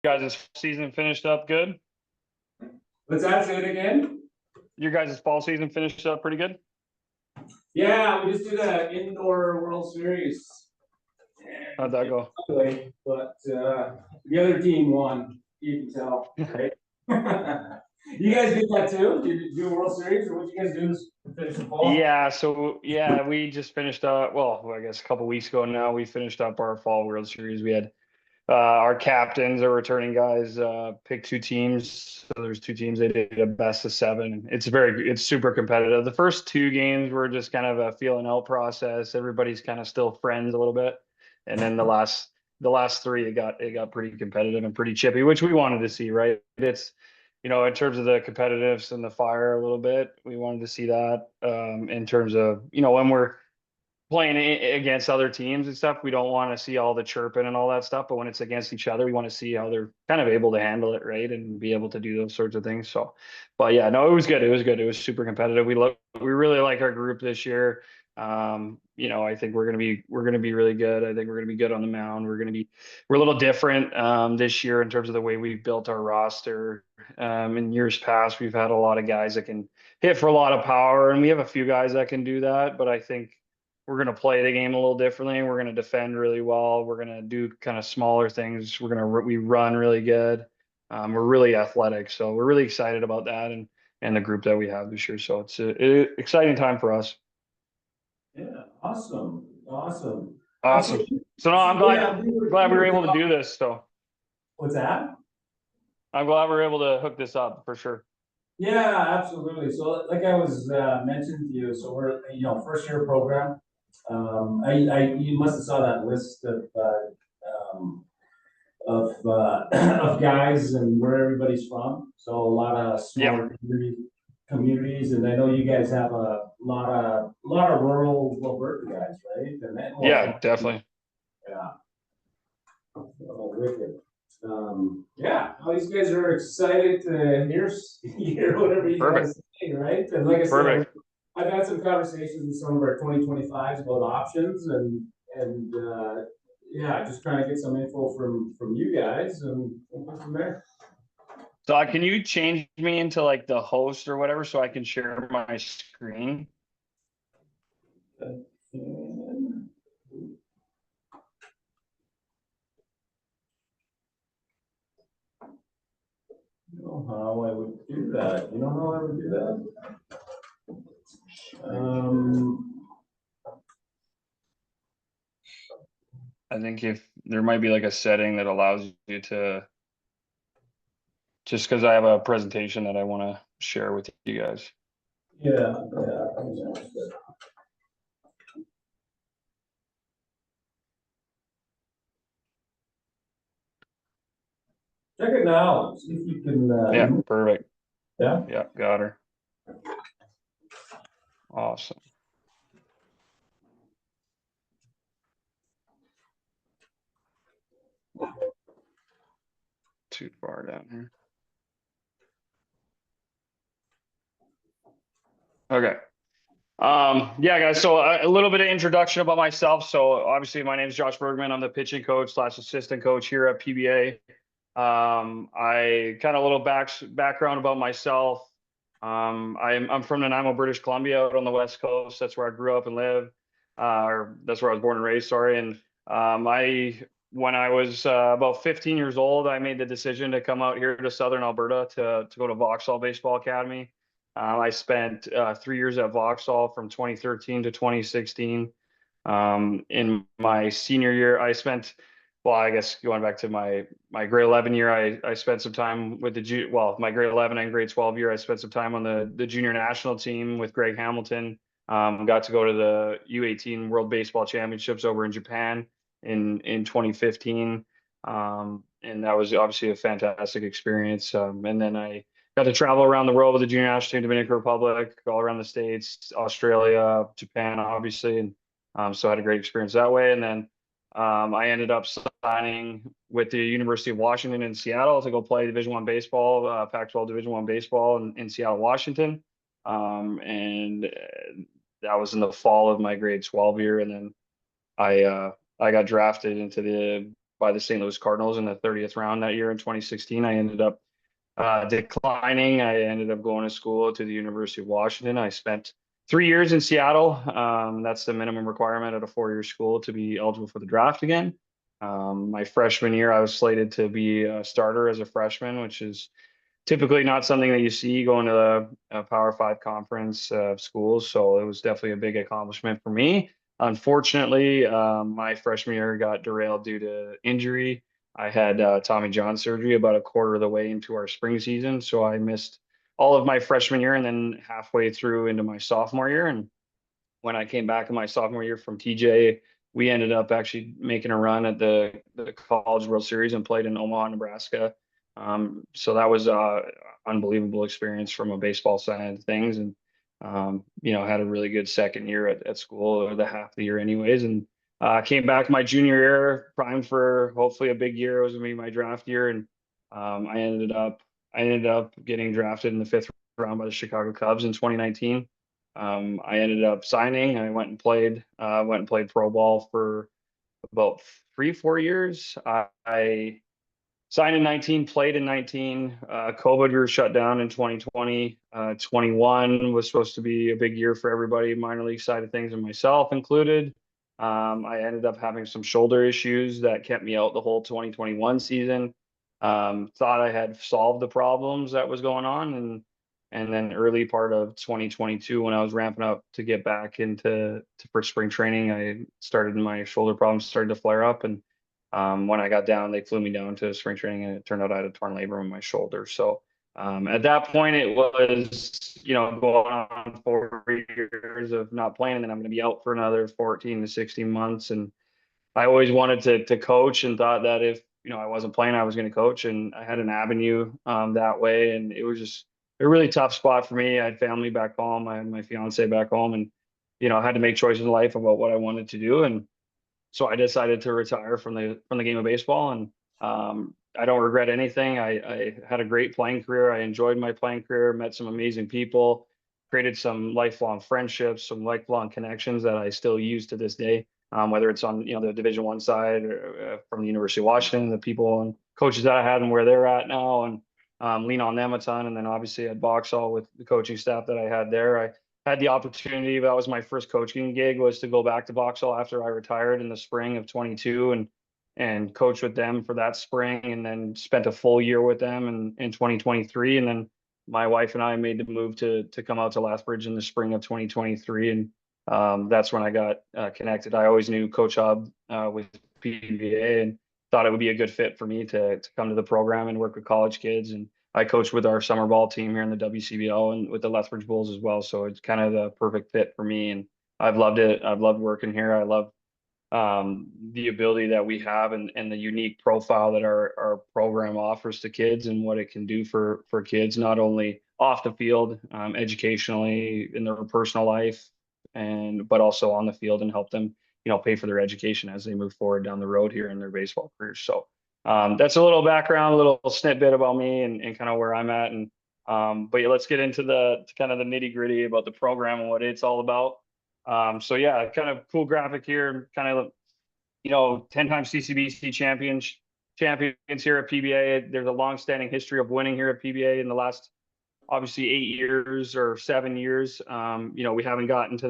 Guys' season finished up good? What's that? Say it again. Your guys' fall season finished up pretty good? Yeah, we just did an indoor World Series, How'd and that it go? was ugly, but the other team won. You can tell, right? You guys did that too? Did you do a World Series, or what you guys do to finish the fall? Yeah, we just finished up, well, I guess a couple weeks ago now, we finished up our fall World Series. We had our captains, our returning guys, picked two teams. So there's two teams. They did a best of seven. It's super competitive. The first two games were just kind of a feeling out process. Everybody's kind of still friends a little bit. And then the last three, it got pretty competitive and pretty chippy, which we wanted to see, right? In terms of the competitiveness and the fire a little bit, we wanted to see that. In terms of, when we're playing against other teams and stuff, we don't want to see all the chirping and all that stuff. But when it's against each other, we want to see how they're kind of able to handle it, right, and be able to do those sorts of things. So, but yeah, no, it was good. It was good. It was super competitive. We really like our group this year. I think we're gonna be really good. I think we're gonna be good on the mound. We're a little different this year in terms of the way we've built our roster. In years past, we've had a lot of guys that can hit for a lot of power, and we have a few guys that can do that. But I think we're going to play the game a little differently. We're going to defend really well. We're going to do kind of smaller things. We run really good. We're really athletic, so we're really excited about that and the group that we have this year. So it's a exciting time for us. Yeah, awesome, awesome. Awesome. So no, I'm Yeah, glad we were able to do this. So what's that? I'm glad we were able to hook this up for sure. Yeah, absolutely. So, like I was mentioning to you, so we're first year program. You must have saw that list of guys and where everybody's from. So a lot of Yeah, smaller communities, and I know you guys have a lot of rural Alberta guys, right? And then yeah, definitely. yeah, oh, wicked. Yeah, all these guys are excited to hear whatever you Perfect. guys say, right? And like I said, Perfect. I've had some conversations with some of our 2025s about options and yeah, just trying to get some info from you guys and we'll go from there. So can you change me into like the host or whatever so I can share my screen? And, you know how I would do that. You know how I would do that? I think if there might be like a setting that allows you to, just because I have a presentation that I want to share with you guys. yeah. Check it now. See if you can. Yeah, perfect. Yeah. Yeah, got her. Awesome. Too far down here. Okay. Yeah, guys. So a little bit of introduction about myself. So obviously, my name is Josh Bergmann. I'm the pitching coach slash assistant coach here at PBA. I kind of a little background about myself. I'm from Nanaimo, British Columbia, out on the west coast. That's where I grew up and live, or that's where I was born and raised. Sorry, and I when I was about 15 years old, I made the decision to come out here to Southern Alberta to go to Vauxhall Baseball Academy. I spent 3 years at Vauxhall from 2013 to 2016. In my senior year, well, I guess going back to my grade 11 year, I spent some time with my grade 11 and grade 12 year, I spent some time on the junior national team with Greg Hamilton. Got to go to the U18 World Baseball Championships over in Japan in 2015. And that was obviously a fantastic experience. And then I got to travel around the world with the junior national team, Dominican Republic, all around the States, Australia, Japan, obviously. And so I had a great experience that way. And then I ended up signing with the University of Washington in Seattle to go play Division One baseball, Pac-12 Division One baseball in Seattle, Washington. And that was in the fall of my grade 12 year. And then I got drafted into the by the St. Louis Cardinals in the 30th round that year in 2016. I ended up declining. I ended up going to school to the University of Washington. I spent 3 years in Seattle. That's the minimum requirement at a 4-year school to be eligible for the draft again. My freshman year, I was slated to be a starter as a freshman, which is typically not something that you see going to a Power Five conference schools. So it was definitely a big accomplishment for me. Unfortunately, my freshman year got derailed due to injury. I had Tommy John surgery about a quarter of the way into our spring season, so I missed all of my freshman year and then halfway through into my sophomore year. And when I came back in my sophomore year from TJ, we ended up actually making a run at the College World Series and played in Omaha, Nebraska. So that was unbelievable experience from a baseball side of things, and had a really good second year at school, or the half the year anyways, and came back my junior year primed for hopefully a big year. It was gonna be my draft year, and I ended up getting drafted in the fifth round by the Chicago Cubs in 2019. I ended up signing. I went and played pro ball for about 3, 4 years. I signed in 19, played in 19. COVID, we were shut down in 2020. 21 was supposed to be a big year for everybody, minor league side of things, and myself included. I ended up having some shoulder issues that kept me out the whole 2021 season. Thought I had solved the problems that was going on, and then early part of 2022, when I was ramping up to get back for spring training, my shoulder problems started to flare up, and when I got down, they flew me down to spring training, and it turned out I had a torn labrum in my shoulder. So at that point, it was, going on 4 years of not playing, and then I'm going to be out for another 14 to 16 months. And I always wanted to coach, and thought that if I wasn't playing, I was going to coach, and I had an avenue that way. And it was just a really tough spot for me. I had family back home. I had my fiance back home, and I had to make choices in life about what I wanted to do. And so I decided to retire from the game of baseball, and I don't regret anything. I had a great playing career. I enjoyed my playing career, met some amazing people, created some lifelong friendships, some lifelong connections that I still use to this day. Whether it's on the Division I side, or from the University of Washington, the people and coaches that I had and where they're at now, and lean on them a ton. And then obviously at Boxall with the coaching staff that I had there, I had the opportunity. That was my first coaching gig, was to go back to Boxall after I retired in the spring of 22, and coach with them for that spring, and then spent a full year with them in 2023. And then my wife and I made the move to come out to Lethbridge in the spring of 2023, and that's when I got connected. I always knew Coach Hub with PBA, and thought it would be a good fit for me to come to the program and work with college kids. And I coach with our summer ball team here in the WCBL and with the Lethbridge Bulls as well. So it's kind of the perfect fit for me, and I've loved it. I've loved working here. I love the ability that we have, and the unique profile that our program offers to kids, and what it can do for kids, not only off the field, educationally in their personal life, but also on the field, and help them pay for their education as they move forward down the road here in their baseball careers. So that's a little background, a little snippet about me, and kind of where I'm at. And but yeah, let's get into the kind of the nitty gritty about the program and what it's all about. So yeah, kind of cool graphic here, kind of 10-time CCBC champions here at PBA. There's a long-standing history of winning here at PBA in the last, obviously, 8 years or 7 years. We haven't gotten to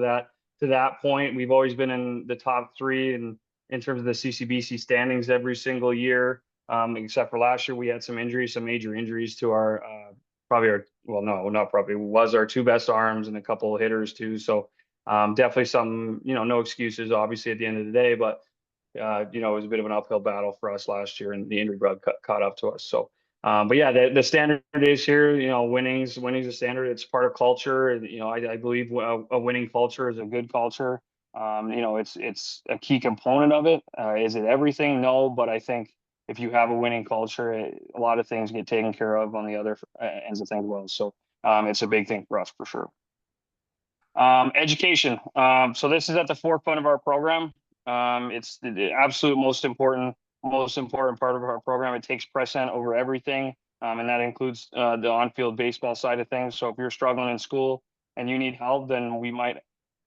that point. We've always been in the top three in terms of the CCBC standings every single year, except for last year. We had some major injuries to our was our two best arms and a couple of hitters too. So definitely some, no excuses, obviously, at the end of the day, but it was a bit of an uphill battle for us last year, and the injury bug caught up to us. So but yeah, the standard is here. Winning's a standard. It's part of culture. I believe a winning culture is a good culture. It's a key component of it. Is it everything? No, but I think if you have a winning culture, a lot of things get taken care of on the other ends of things well. So it's a big thing for us for sure. Education. So this is at the forefront of our program. It's the absolute most important part of our program. It takes precedent over everything, and that includes the on-field baseball side of things. So if you're struggling in school and you need help, then we might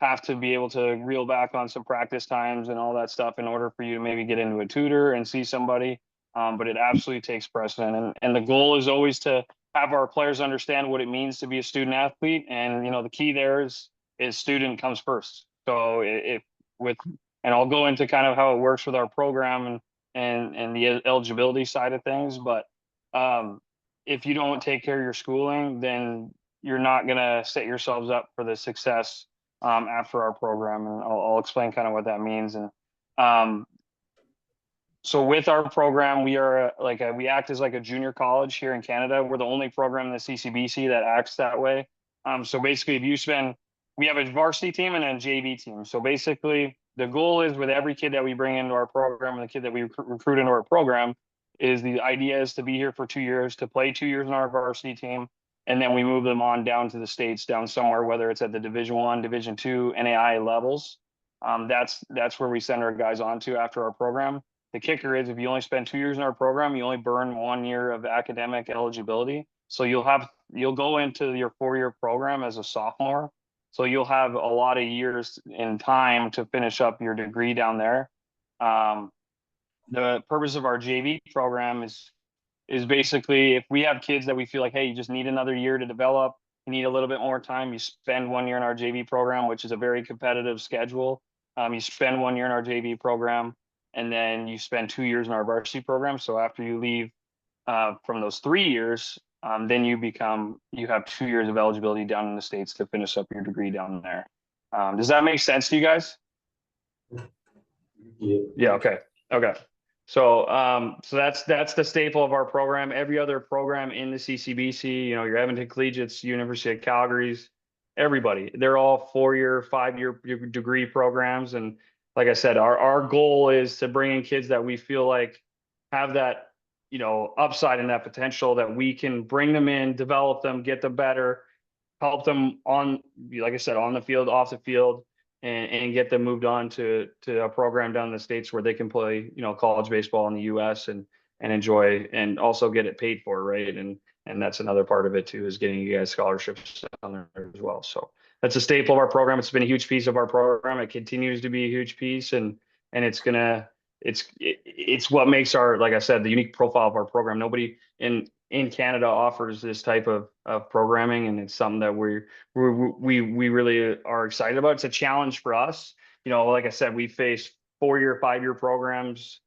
have to be able to reel back on some practice times and all that stuff in order for you to maybe get into a tutor and see somebody. But it absolutely takes precedent. And the goal is always to have our players understand what it means to be a student athlete. And, the key there is student comes first. So and I'll go into kind of how it works with our program and the eligibility side of things. But if you don't take care of your schooling, then you're not going to set yourselves up for the success after our program. And I'll explain kind of what that means. And so with our program, we act as like a junior college here in Canada. We're the only program in the CCBC that acts that way. So basically, we have a varsity team and a JV team. So basically, the goal is with every kid that we bring into our program and the kid that we recruit into our program is the idea is to be here for 2 years, to play 2 years in our varsity team, and then we move them on down to the States, down somewhere, whether it's at the Division I, Division II, NAI levels. That's where we send our guys on to after our program. The kicker is if you only spend 2 years in our program, you only burn 1 year of academic eligibility. So you'll go into your 4-year program as a sophomore. So you'll have a lot of years in time to finish up your degree down there. The purpose of our JV program is basically if we have kids that we feel like, hey, you just need another year to develop, you need a little bit more time, you spend 1 year in our JV program, which is a very competitive schedule. You spend 1 year in our JV program, and then you spend 2 years in our varsity program. So after you leave from those 3 years, then you have 2 years of eligibility down in the States to finish up your degree down there. Does that make sense to you guys? Yeah. Okay. So that's the staple of our program. Every other program in the CCBC, your Edmonton Collegiates, University of Calgary's, everybody, they're all 4-year, 5-year degree programs. And like I said, our goal is to bring in kids that we feel like have that, upside and that potential that we can bring them in, develop them, get them better, help them like I said, on the field, off the field, and get them moved on to a program down in the States where they can play, college baseball in the US and enjoy and also get it paid for, right? And that's another part of it too, is getting you guys scholarships down there as well. So that's a staple of our program. It's been a huge piece of our program. It continues to be a huge piece, and it's what makes our, like I said, the unique profile of our program. Nobody in Canada offers this type of programming, and it's something that we really are excited about. It's a challenge for us. Like I said, we face 4-year, 5-year programs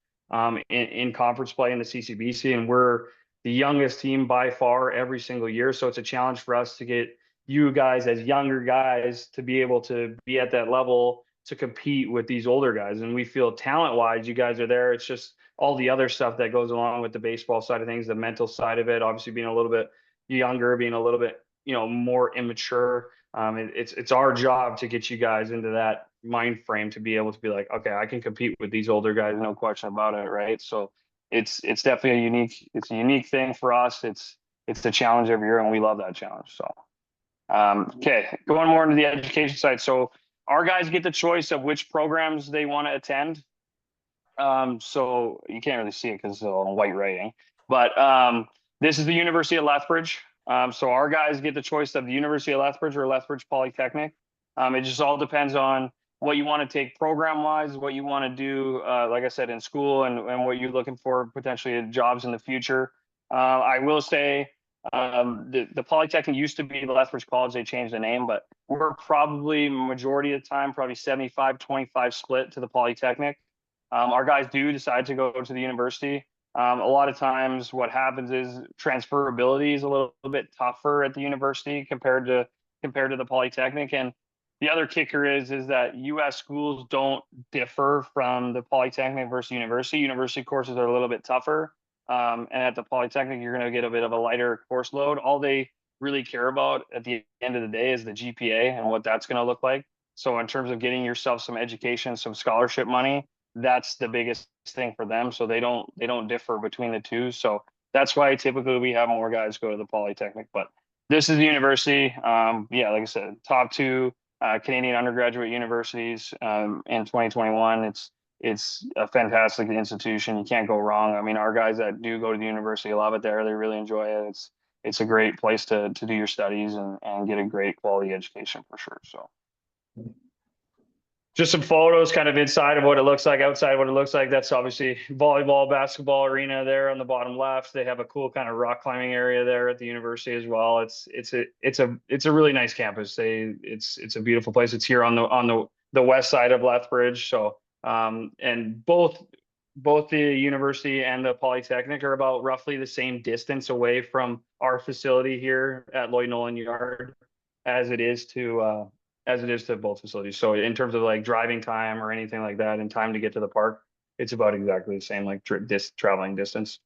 in conference play in the CCBC, and we're the youngest team by far every single year. So it's a challenge for us to get you guys as younger guys to be able to be at that level to compete with these older guys. And we feel talent-wise, you guys are there. It's just all the other stuff that goes along with the baseball side of things, the mental side of it, obviously being a little bit younger, being a little bit, more immature. It's our job to get you guys into that mind frame to be able to be like, okay, I can compete with these older guys, no question about it, right? So it's definitely a unique thing for us. It's a challenge every year, and we love that challenge. So okay, going more into the education side. So our guys get the choice of which programs they want to attend. So you can't really see it because it's all white writing, but this is the University of Lethbridge. So our guys get the choice of the University of Lethbridge or Lethbridge Polytechnic. It just all depends on what you want to take program wise, what you want to do, like I said, in school, and what you're looking for potentially jobs in the future. I will say the Polytechnic used to be the Lethbridge College. They changed the name, but we're probably majority of the time, probably 75-25 split to the Polytechnic. Our guys do decide to go to the university. A lot of times what happens is transferability is a little bit tougher at the university compared to the Polytechnic. And the other kicker is that US schools don't differ from the Polytechnic versus university. University courses are a little bit tougher. And at the Polytechnic, you're going to get a bit of a lighter course load. All they really care about at the end of the day is the GPA and what that's going to look like. So in terms of getting yourself some education, some scholarship money, that's the biggest thing for them. So they don't differ between the two. So that's why typically we have more guys go to the Polytechnic. But this is the university. Yeah, like I said, top 2 Canadian undergraduate universities in 2021. It's a fantastic institution. You can't go wrong. I mean, our guys that do go to the university love it there. They really enjoy it. It's a great place to do your studies and get a great quality education for sure. So just some photos kind of inside of what it looks like, outside what it looks like. That's obviously volleyball, basketball arena there on the bottom left. They have a cool kind of rock climbing area there at the university as well. It's a really nice campus. It's a beautiful place. It's here on the west side of Lethbridge. So and both the university and the Polytechnic are about roughly the same distance away from our facility here at Lloyd Nolan Yard as it is to both facilities. So in terms of like driving time or anything like that and time to get to the park, it's about exactly the same, like traveling distance.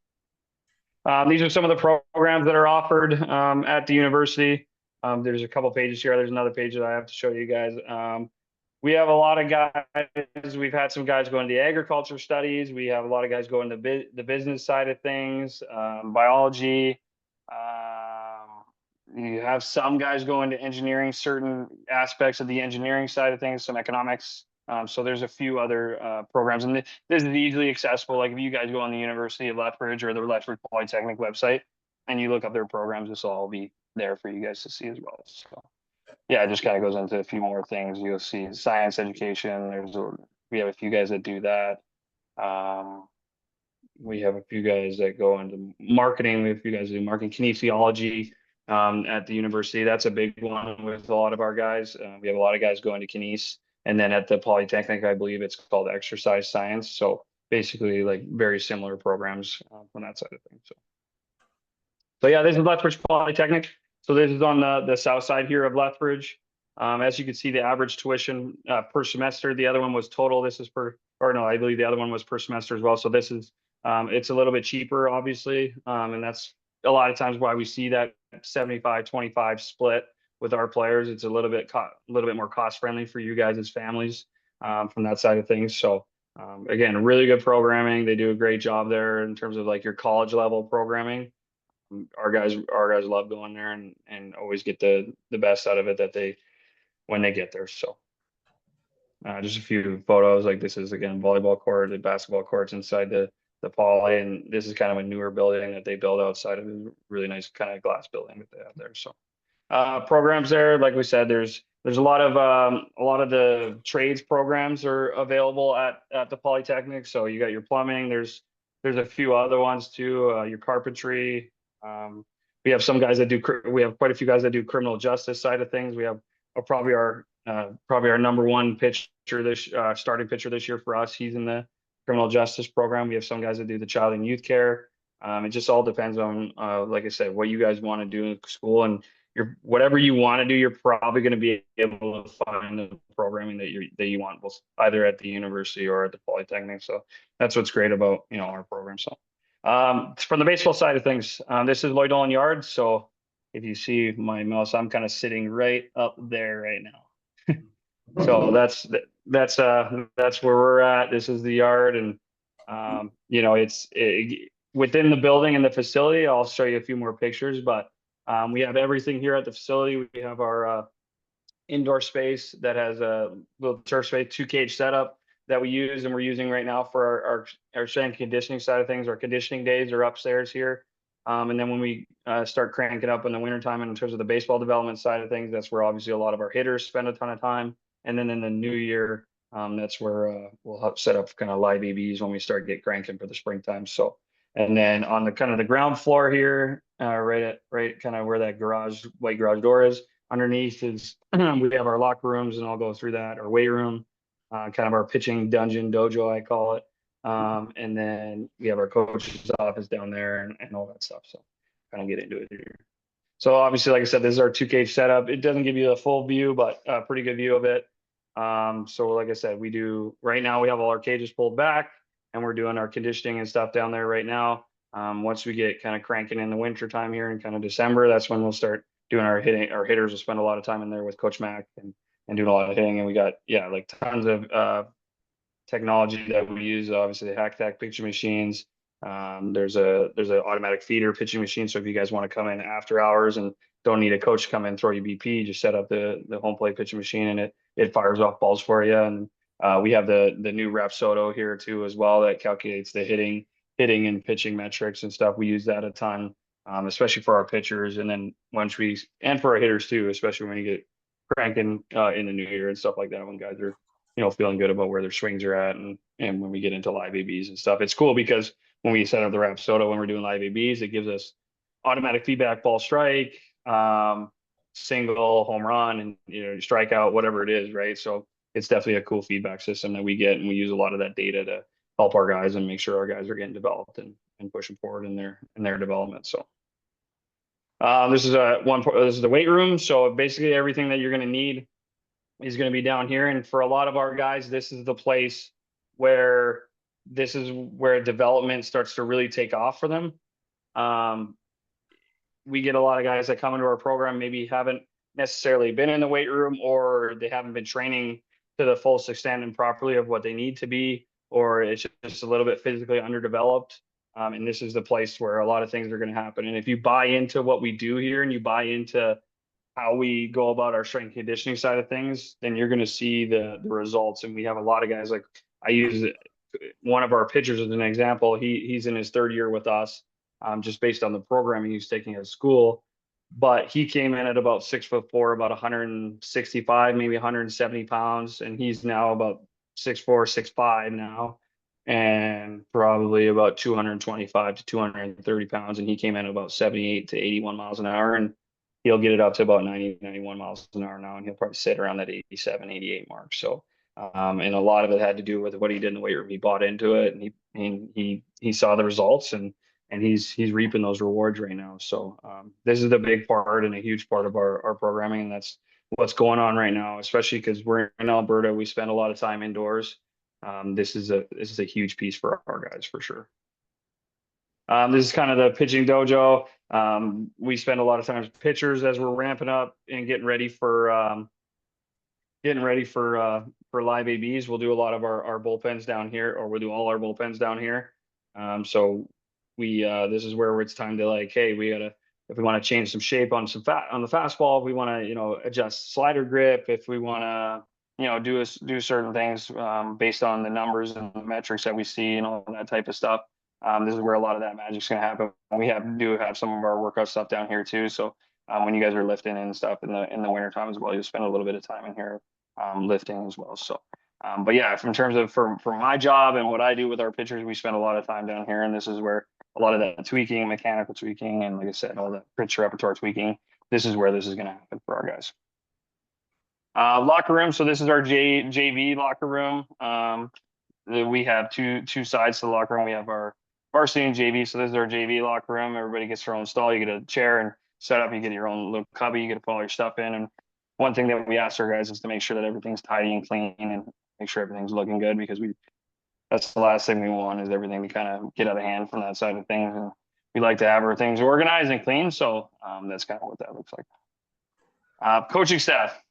These are some of the programs that are offered at the university. There's a couple pages here. There's another page that I have to show you guys. We have a lot of guys. We've had some guys going to agriculture studies. We have a lot of guys going to the business side of things, biology. You have some guys going to engineering, certain aspects of the engineering side of things, some economics. So there's a few other programs, and this is easily accessible. Like if you guys go on the University of Lethbridge or the Lethbridge Polytechnic website, and you look up their programs, this will all be there for you guys to see as well. So yeah, it just kind of goes into a few more things. You'll see science education. We have a few guys that do that. We have a few guys that go into marketing. We have a few guys that do marketing, kinesiology at the university. That's a big one with a lot of our guys. We have a lot of guys going to kines. And then at the Polytechnic, I believe it's called exercise science. So basically like very similar programs on that side of things. So yeah, this is Lethbridge Polytechnic. So this is on the south side here of Lethbridge. As you can see, the average tuition per semester. The other one was total. This is I believe the other one was per semester as well. So this is, it's a little bit cheaper, obviously. And that's a lot of times why we see that 75-25 split with our players. It's a little bit more cost friendly for you guys as families from that side of things. So again, really good programming. They do a great job there in terms of like your college level programming. Our guys love going there and always get the best out of it when they get there. So just a few photos. Like this is again volleyball court, the basketball courts inside the poly, and this is kind of a newer building that they built outside of a really nice kind of glass building that they have there. So programs there, like we said, there's a lot of the trades programs are available at the Polytechnic. So you got your plumbing. There's a few other ones too. Your carpentry. We have some guys that do. We have quite a few guys that do criminal justice side of things. We have probably our number one starting pitcher this year for us. He's in the criminal justice program. We have some guys that do the child and youth care. It just all depends on, like I said, what you guys want to do in school, and whatever you want to do, you're probably going to be able to find the programming that you want, both either at the university or at the Polytechnic. So that's what's great about our program. So from the baseball side of things, this is Lloyd Nolan Yard. So if you see my mouse, I'm kind of sitting right up there right now. So that's where we're at. This is the yard, and it's within the building and the facility. I'll show you a few more pictures, but we have everything here at the facility. We have our indoor space that has a little turf space, 2-cage setup that we use, and we're using right now for our strength conditioning side of things. Our conditioning days are upstairs here. And then when we start cranking up in the wintertime, and in terms of the baseball development side of things, that's where obviously a lot of our hitters spend a ton of time. And then in the new year, that's where we'll set up kind of live EBs when we start cranking for the springtime. So, and then on the kind of the ground floor here, right kind of where that white garage door is, underneath is we have our locker rooms, and I'll go through that. Our weight room, kind of our pitching dungeon dojo, I call it. And then we have our coach's office down there and all that stuff. So kind of get into it here. So obviously, like I said, this is our 2-cage setup. It doesn't give you a full view, but a pretty good view of it. So like I said, right now we have all our cages pulled back, and we're doing our conditioning and stuff down there right now. Once we get kind of cranking in the winter time here in kind of December, that's when we'll start doing our hitting. Our hitters will spend a lot of time in there with Coach Mac and doing a lot of hitting. And we got, like tons of technology that we use. Obviously the hack pitching machines. There's an automatic feeder pitching machine. So if you guys want to come in after hours and don't need a coach to come in and throw you BP, just set up the home plate pitching machine, and it fires off balls for you. And we have the new Rapsodo here too as well that calculates the hitting and pitching metrics and stuff. We use that a ton, especially for our pitchers, and then and for our hitters too, especially when you get cranking in the new year and stuff like that, when guys are feeling good about where their swings are at. And when we get into live ABs and stuff, it's cool because when we set up the Rapsodo, when we're doing live ABs, it gives us automatic feedback, ball strike, single, home run, and strikeout, whatever it is, right? So it's definitely a cool feedback system that we get, and we use a lot of that data to help our guys and make sure our guys are getting developed and pushing forward in their development. So this is this is the weight room. So basically everything that you're going to need is going to be down here. And for a lot of our guys, this is the place where development starts to really take off for them. We get a lot of guys that come into our program, maybe haven't necessarily been in the weight room, or they haven't been training to the full extent and properly of what they need to be, or it's just a little bit physically underdeveloped. And this is the place where a lot of things are going to happen. And if you buy into what we do here and you buy into how we go about our strength and conditioning side of things, then you're going to see the results. And we have a lot of guys, like I use one of our pitchers as an example. He's in his third year with us, just based on the programming he's taking at school. But he came in at about 6'4", about 165, maybe 170 pounds, and he's now about 6'4", 6'5" now, and probably about 225 to 230 pounds. And he came in at about 78 to 81 miles an hour, and he'll get it up to about 90, 91 miles an hour now, and he'll probably sit around that 87, 88 mark. So, and a lot of it had to do with what he did in the weight room. He bought into it, and he saw the results, and he's reaping those rewards right now. So this is the big part and a huge part of our programming, and that's what's going on right now, especially because we're in Alberta. We spend a lot of time indoors. This is a huge piece for our guys for sure. This is kind of the pitching dojo. We spend a lot of time with pitchers as we're ramping up and getting ready for live ABs. We'll do a lot of our bullpens down here, or we'll do all our bullpens down here. So this is where it's time to, like, hey, if we want to change some shape on the fastball, if we want to adjust slider grip, if we want to do certain things based on the numbers and the metrics that we see and all that type of stuff. This is where a lot of that magic's going to happen. We do have some of our workout stuff down here too. So when you guys are lifting and stuff in the winter time as well, you'll spend a little bit of time in here lifting as well. So, but yeah, in terms of for my job and what I do with our pitchers, we spend a lot of time down here, and this is where a lot of that tweaking, mechanical tweaking, and like I said, all the pitch repertoire tweaking, this is where this is going to happen for our guys. Locker room. So this is our JV locker room. We have two sides to the locker room. We have our varsity and JV. So this is our JV locker room. Everybody gets their own stall. You get a chair and set up. You get your own little cubby. You get to put all your stuff in. And one thing that we ask our guys is to make sure that everything's tidy and clean, and make sure everything's looking good, because that's the last thing we want, is everything to kind of get out of hand from that side of things. And we like to have our things organized and clean. So that's kind of what that looks like. Coaching staff.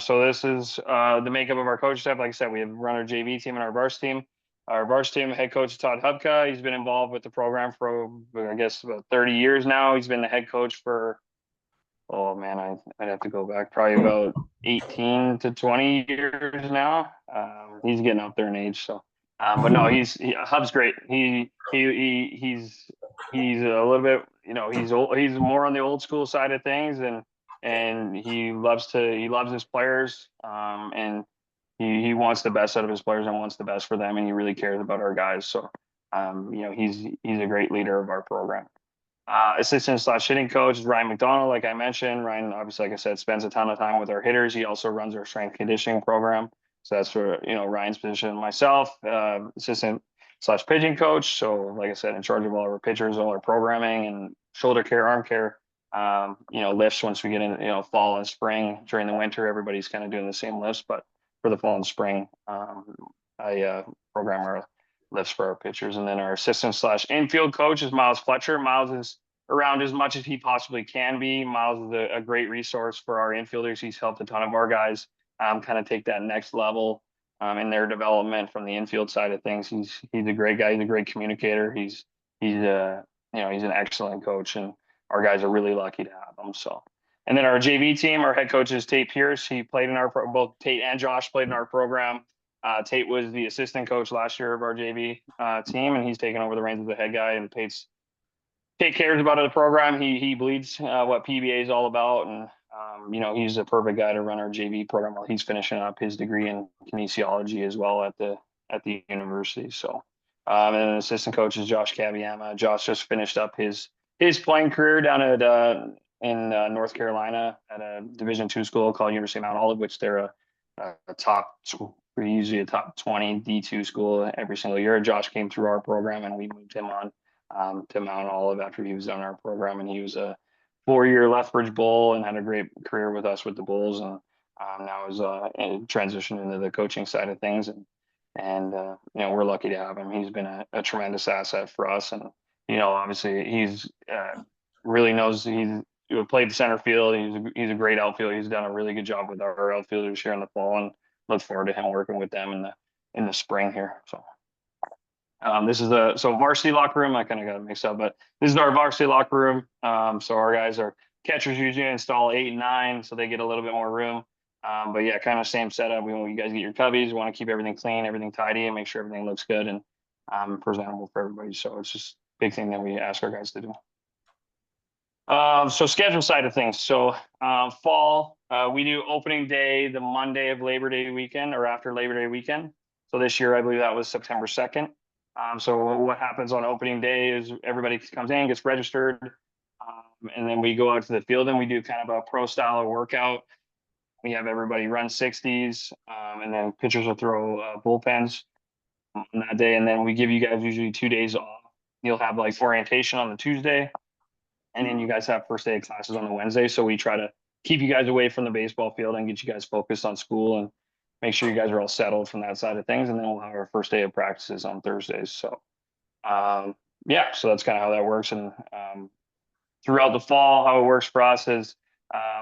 So this is the makeup of our coaching staff. Like I said, we have run our JV team and our varsity team. Our varsity team head coach is Todd Hubka. He's been involved with the program for, I guess, about 30 years now. He's been the head coach for, oh man, I'd have to go back, probably about 18 to 20 years now. He's getting up there in age, so. But no, Hub's great. He's a little bit, he's more on the old school side of things, and he loves his players, and he wants the best out of his players and wants the best for them, and he really cares about our guys. So, he's a great leader of our program. Assistant/hitting coach is Ryan McDonald. Like I mentioned, Ryan, obviously, like I said, spends a ton of time with our hitters. He also runs our strength conditioning program. So that's for, Ryan's position. Myself, assistant/pitching coach. So like I said, in charge of all our pitchers, all our programming and shoulder care, arm care, lifts once we get in, fall and spring. During the winter, everybody's kind of doing the same lifts, but for the fall and spring, I program our lifts for our pitchers. And then our assistant/infield coach is Miles Fletcher. Miles is around as much as he possibly can be. Miles is a great resource for our infielders. He's helped a ton of our guys kind of take that next level in their development from the infield side of things. He's a great guy. He's a great communicator. He's an excellent coach, and our guys are really lucky to have him. So, and then our JV team, our head coach is Tate Pierce. He played in both Tate and Josh played in our program. Tate was the assistant coach last year of our JV team, and he's taken over the reins of the head guy. And Tate cares about the program. He bleeds what PBA is all about, and He's a perfect guy to run our JV program while he's finishing up his degree in kinesiology as well at the university. So, and an assistant coach is Josh Kabiyama. Josh just finished up his playing career down at in North Carolina at a Division II school called University of Mount Olive, which they're a top school. We're usually a top 20 D2 school every single year. Josh came through our program and we moved him on to Mount Olive after he was done our program, and he was a 4-year Lethbridge Bull and had a great career with us with the Bulls, and now is transitioned into the coaching side of things, and we're lucky to have him. He's been a tremendous asset for us, and obviously he's really knows he's played center field. He's a great outfielder. He's done a really good job with our outfielders here in the fall, and look forward to him working with them in the spring here. So. This is so varsity locker room. I kind of got it mixed up, but this is our varsity locker room. So our guys are catchers usually install 8 and 9, so they get a little bit more room. But yeah, kind of same setup. We want you guys get your cubbies. We want to keep everything clean, everything tidy, and make sure everything looks good and presentable for everybody. So it's just a big thing that we ask our guys to do. So schedule side of things. So fall, we do opening day the Monday of Labor Day weekend or after Labor Day weekend. So this year, I believe that was September 2nd. So what happens on opening day is everybody comes in, gets registered, and then we go out to the field and we do kind of a pro style workout. We have everybody run 60s, and then pitchers will throw bullpens on that day. And then we give you guys usually 2 days off. You'll have like orientation on the Tuesday, and then you guys have first day of classes on the Wednesday. So we try to keep you guys away from the baseball field and get you guys focused on school and make sure you guys are all settled from that side of things. And then we'll have our first day of practices on Thursdays. So, yeah, so that's kind of how that works. And throughout the fall, how it works for us is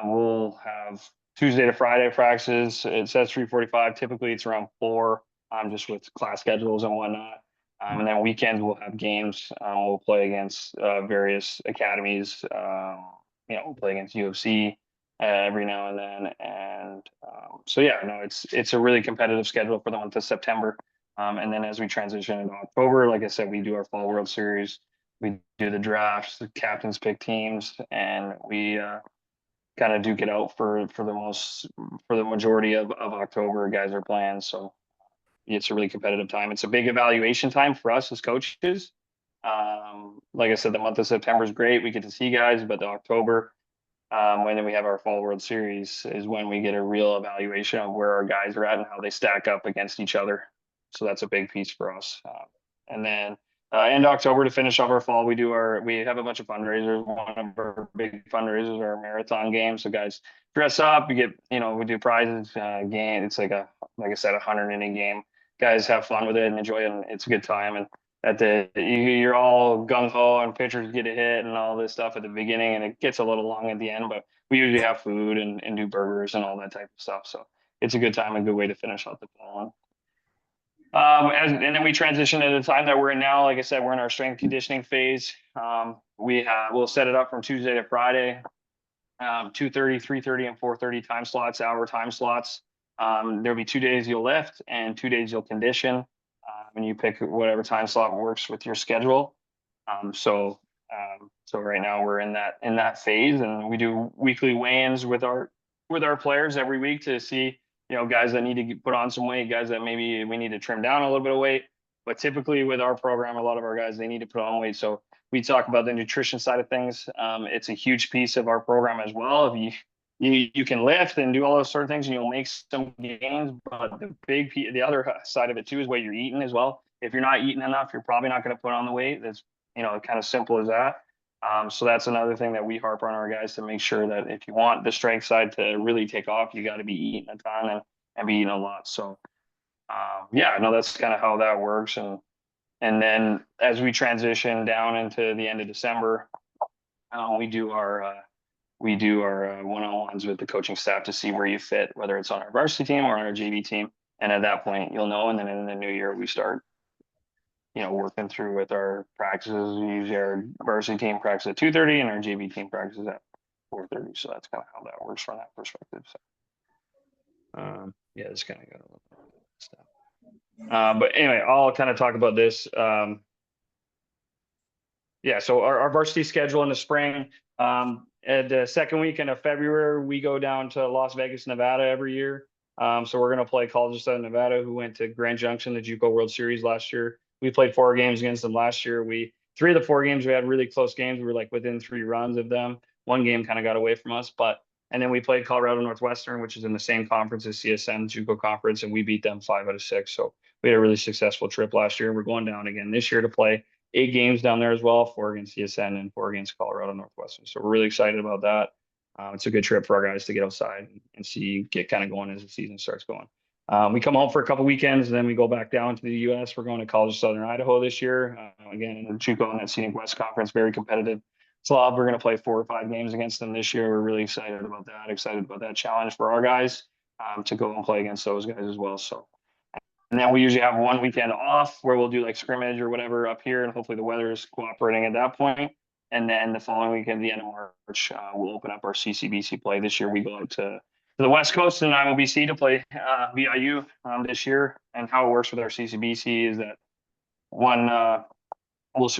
we'll have Tuesday to Friday practices. It says 3:45. Typically, it's around 4, just with class schedules and whatnot. And then weekends, we'll have games. We'll play against various academies. We'll play against UFC every now and then. And so, yeah, no, it's a really competitive schedule for the month of September. And then as we transition into October, like I said, we do our Fall World Series. We do the drafts, the captains pick teams, and we kind of duke it out for the majority of October. Guys are playing, so it's a really competitive time. It's a big evaluation time for us as coaches. Like I said, the month of September is great. We get to see guys, but the October, when we have our Fall World Series, is when we get a real evaluation of where our guys are at and how they stack up against each other. So that's a big piece for us. And then end October to finish off our fall, we have a bunch of fundraisers. One of our big fundraisers are our marathon games. So guys dress up, we do prizes, game. It's like I said, 100 inning game. Guys have fun with it and enjoy it, and it's a good time. And you're all gung ho and pitchers get a hit and all this stuff at the beginning, and it gets a little long at the end, but we usually have food and do burgers and all that type of stuff. So it's a good time, a good way to finish out the fall. And then we transition to the time that we're in now. Like I said, we're in our strength conditioning phase. We'll set it up from Tuesday to Friday, 2:30, 3:30, and 4:30 hour time slots. There'll be 2 days you'll lift and 2 days you'll condition. And you pick whatever time slot works with your schedule. So right now we're in that phase, and we do weekly weigh-ins with our players every week to see, guys that need to put on some weight, guys that maybe we need to trim down a little bit of weight. But typically with our program, a lot of our guys, they need to put on weight. So we talk about the nutrition side of things. It's a huge piece of our program as well. If you can lift and do all those sort of things and you'll make some gains, but the other side of it too is what you're eating as well. If you're not eating enough, you're probably not going to put on the weight. That's, kind of simple as that. So that's another thing that we harp on our guys to make sure that if you want the strength side to really take off, you got to be eating a ton and be eating a lot. So yeah, no, that's kind of how that works. And then as we transition down into the end of December, we do our one-on-ones with the coaching staff to see where you fit, whether it's on our varsity team or on our JV team. And at that point, you'll know. And then in the new year, we start, working through with our practices. We usually our varsity team practice at 2:30 and our JV team practices at 4:30. So that's kind of how that works from that perspective. So, yeah, it's kind of got a little bit of stuff. But anyway, I'll kind of talk about this. Yeah, so our varsity schedule in the spring, At the second weekend of February, we go down to Las Vegas, Nevada every year. So we're going to play College of Southern Nevada, who went to Grand Junction, the JUCO World Series last year. We played 4 games against them last year. 3 of the 4 games we had really close games. We were like within 3 runs of them. One game kind of got away from us, and then we played Colorado Northwestern, which is in the same conference as CSN JUCO conference, and we beat them 5 out of 6. So we had a really successful trip last year. We're going down again this year to play 8 games down there as well, 4 against CSN and 4 against Colorado Northwestern. So we're really excited about that. It's a good trip for our guys to get outside and get kind of going as the season starts going. We come home for a couple weekends, and then we go back down to the U.S. We're going to College of Southern Idaho this year. Again, in the JUCO and that Scenic West Conference, very competitive club. We're going to play 4 or 5 games against them this year. We're really excited about that. Excited about that challenge for our guys to go and play against those guys as well. So, and then we usually have one weekend off where we'll do like scrimmage or whatever up here, and hopefully the weather is cooperating at that point. And then the following weekend, the end of March, we'll open up our CCBC play. This year, we go out to the West Coast in IMOBC to play VIU this year. And how it works with our CCBC is that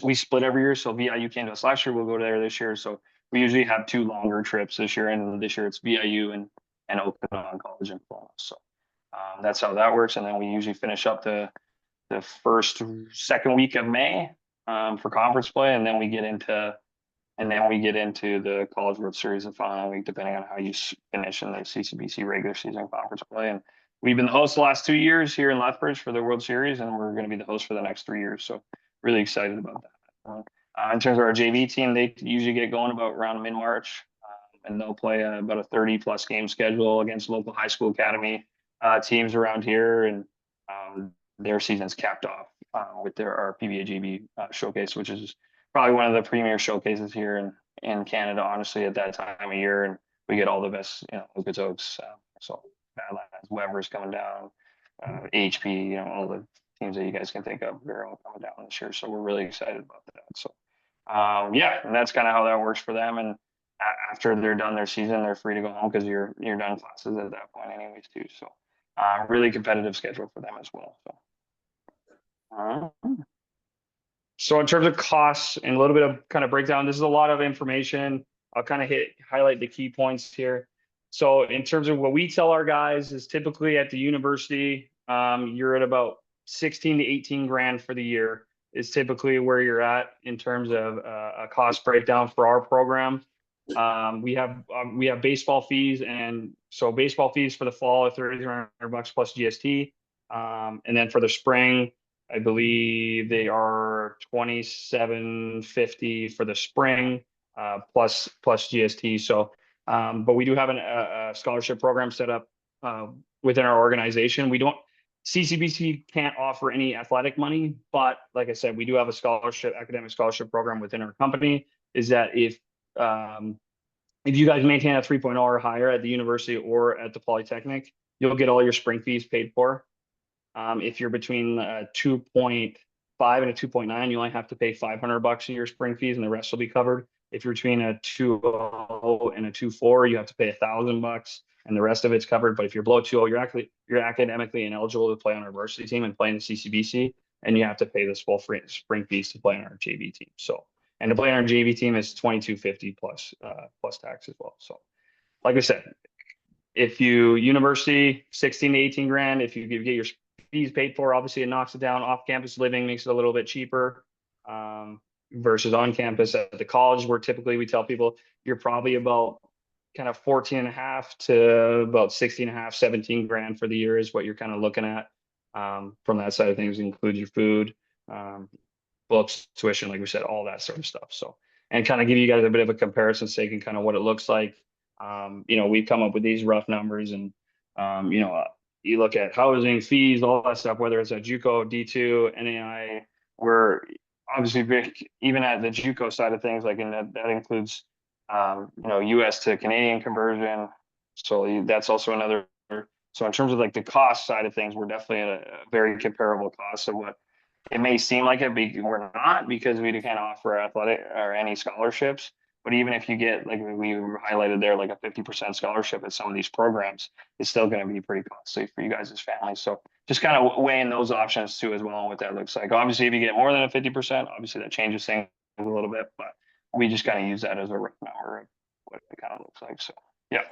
we split every year. So VIU came to us last year. We'll go there this year. So we usually have 2 longer trips this year. And this year it's VIU and Okanagan College in Kelowna. So that's how that works. And then we usually finish up the second week of May for conference play. And then we get into the College World Series the following week, depending on how you finish in the CCBC regular season conference play. And we've been the host the last 2 years here in Lethbridge for the World Series, and we're going to be the host for the next 3 years. So really excited about that. In terms of our JV team, they usually get going about around mid-March, and they'll play about a 30-plus game schedule against local high school academy teams around here, and their season's capped off with our PBA JV showcase, which is probably one of the premier showcases here in Canada, honestly, at that time of year. And we get all the best, Lucas Oaks, so Badlands, Weber's coming down, HP, all the teams that you guys can think of, they're all coming down this year. So we're really excited about that. So, and that's kind of how that works for them. And after they're done their season, they're free to go home because you're done classes at that point anyways too. So really competitive schedule for them as well. So in terms of costs and a little bit of kind of breakdown, this is a lot of information. I'll kind of highlight the key points here. So in terms of what we tell our guys is typically at the university, you're at about 16 to 18 grand for the year is typically where you're at in terms of a cost breakdown for our program. We have baseball fees, and so baseball fees for the fall are $3,300 plus GST, and then for the spring, I believe they are $2,750 for the spring, plus GST. So, but we do have a scholarship program set up within our organization. CCBC can't offer any athletic money, but like I said, we do have a academic scholarship program within our company. Is that if you guys maintain a 3.0 or higher at the university or at the Polytechnic, you'll get all your spring fees paid for. If you're between 2.5 and a 2.9, you only have to pay $500 a year spring fees, and the rest will be covered. If you're between a 2.0 and a 2.4, you have to pay $1,000, and the rest of it's covered. But if you're below 2.0, you're academically ineligible to play on our varsity team and play in the CCBC, and you have to pay this full spring fees to play on our JV team. So, and to play on our JV team is $2,250 plus tax as well. So, like I said, if you university 16 to 18 grand, if you get your fees paid for, obviously it knocks it down. Off campus living makes it a little bit cheaper versus on campus at the college, where typically we tell people you're probably about kind of 14 and a half to about 16 and a half, 17 grand for the year is what you're kind of looking at from that side of things. Includes your food, books, tuition, like we said, all that sort of stuff. So, and kind of give you guys a bit of a comparison sake and kind of what it looks like. We've come up with these rough numbers, and you look at housing, fees, all that stuff, whether it's at JUCO, D2, NAI, we're obviously big, even at the JUCO side of things, like that includes, US to Canadian conversion. So that's also another. So in terms of like the cost side of things, we're definitely at a very comparable cost of what it may seem like it, but we're not, because we can't offer athletic or any scholarships. But even if you get, like we highlighted there, like a 50% scholarship at some of these programs, it's still going to be pretty costly for you guys as families. So just kind of weighing those options too as well, and what that looks like. Obviously, if you get more than a 50%, obviously that changes things a little bit. But we just kind of use that as a rough number of what it kind of looks like. So yeah.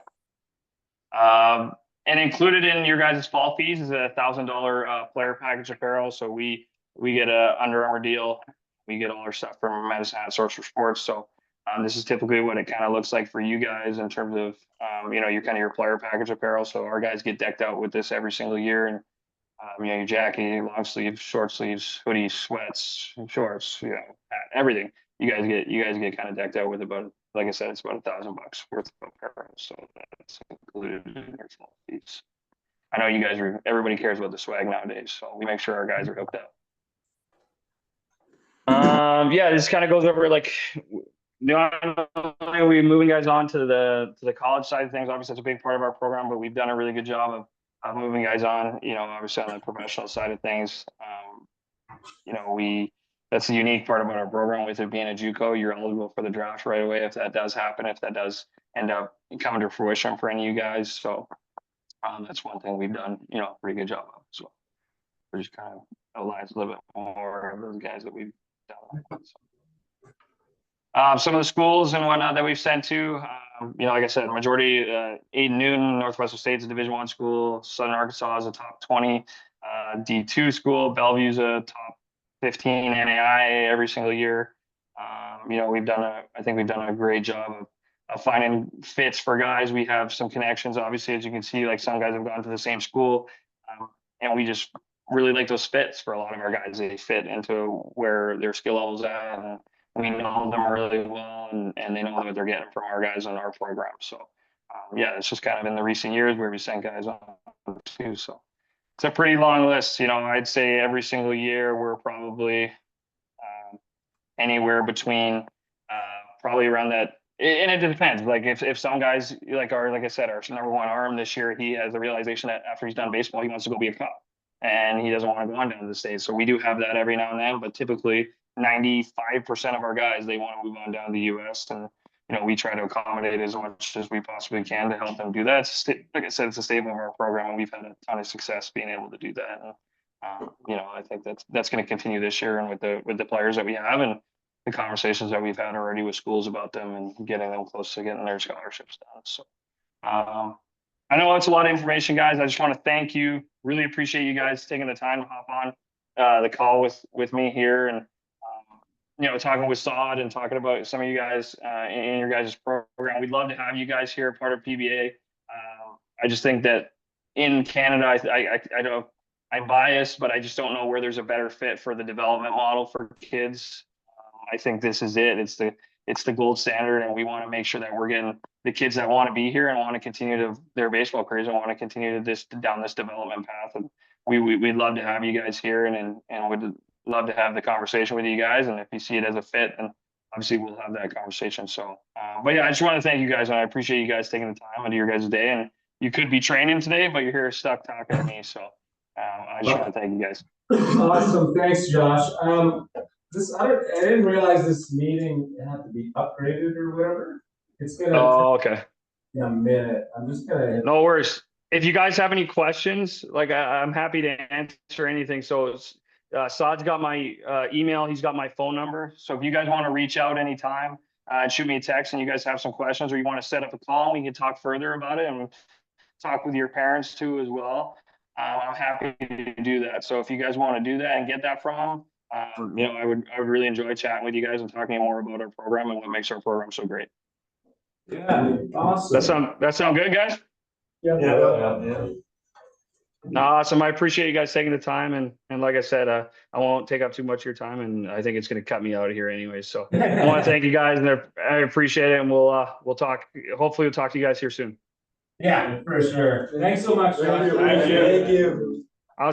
And included in your guys' fall fees is $1,000 player package apparel. So we get a Under Armour deal. We get all our stuff from Medicine Hat Source for Sports. So this is typically what it kind of looks like for you guys in terms of your kind of your player package apparel. So our guys get decked out with this every single year, and your jacket, long sleeves, short sleeves, hoodies, sweats, shorts, everything. You guys get kind of decked out with about, like I said, it's about $1,000 worth of apparel. So that's included in your small fees. I know you guys everybody cares about the swag nowadays, so we make sure our guys are hooked up. This kind of goes over like, we moving guys on to the college side of things. Obviously, that's a big part of our program, but we've done a really good job of moving guys on. Obviously on the professional side of things. That's the unique part about our program. With it being a JUCO, you're eligible for the draft right away if that does happen. If that does end up coming to fruition for any of you guys, so that's one thing we've done, a pretty good job of. So we're just kind of outlines a little bit more of those guys that we've done. Some of the schools and whatnot that we've sent to, like I said, majority, Aiden Newton, Northwestern State's a Division I school. Southern Arkansas is a top 20 D2 school. Bellevue's a top 15 NAI every single year. I think we've done a great job of finding fits for guys. We have some connections, obviously, as you can see, like some guys have gone to the same school, and we just really like those fits for a lot of our guys. They fit into where their skill level's at, and we know them really well, and they know what they're getting from our guys on our program. So it's just kind of in the recent years where we sent guys on too. So it's a pretty long list. I'd say every single year we're probably anywhere between probably around that. And it depends. Like if some guys like I said, our number one arm this year, he has the realization that after he's done baseball, he wants to go be a cop, and he doesn't want to go on down to the States. So we do have that every now and then, but typically 95% of our guys, they want to move on down to the US, and we try to accommodate as much as we possibly can to help them do that. Like I said, it's a staple of our program, and we've had a ton of success being able to do that. And I think that's going to continue this year, and with the players that we have, and the conversations that we've had already with schools about them and getting them close to getting their scholarships done. So I know it's a lot of information, guys. I just want to thank you. Really appreciate you guys taking the time to hop on the call with me here, and talking with Sod and talking about some of you guys in your guys' program. We'd love to have you guys here, part of PBA. I just think that in Canada, I don't, I'm biased, but I just don't know where there's a better fit for the development model for kids. I think this is it. It's the gold standard, and we want to make sure that we're getting the kids that want to be here and want to continue their baseball careers and want to continue down this development path. And we'd love to have you guys here, and would love to have the conversation with you guys. And if you see it as a fit, then obviously we'll have that conversation. So, but yeah, I just want to thank you guys, and I appreciate you guys taking the time out of your guys' day. And you could be training today, but you're here stuck talking to me. So I just want to thank you guys. Awesome. Thanks, Josh. I didn't realize this meeting had to be upgraded or whatever. It's gonna okay. In a minute. I'm just gonna. No worries. If you guys have any questions, like I'm happy to answer anything. So Sod's got my email. He's got my phone number. So if you guys want to reach out anytime, shoot me a text, and you guys have some questions, or you want to set up a call, we can talk further about it and talk with your parents too as well. I'm happy to do that. So if you guys want to do that and get that from them, I would really enjoy chatting with you guys and talking more about our program and what makes our program so great. Yeah, awesome. That sound good, guys? Yeah. Awesome. I appreciate you guys taking the time, and like I said, I won't take up too much of your time, and I think it's going to cut me out of here anyway. So I want to thank you guys, and I appreciate it, and we'll talk. Hopefully, we'll talk to you guys here soon. Yeah, for sure. Thanks so much. Thank you.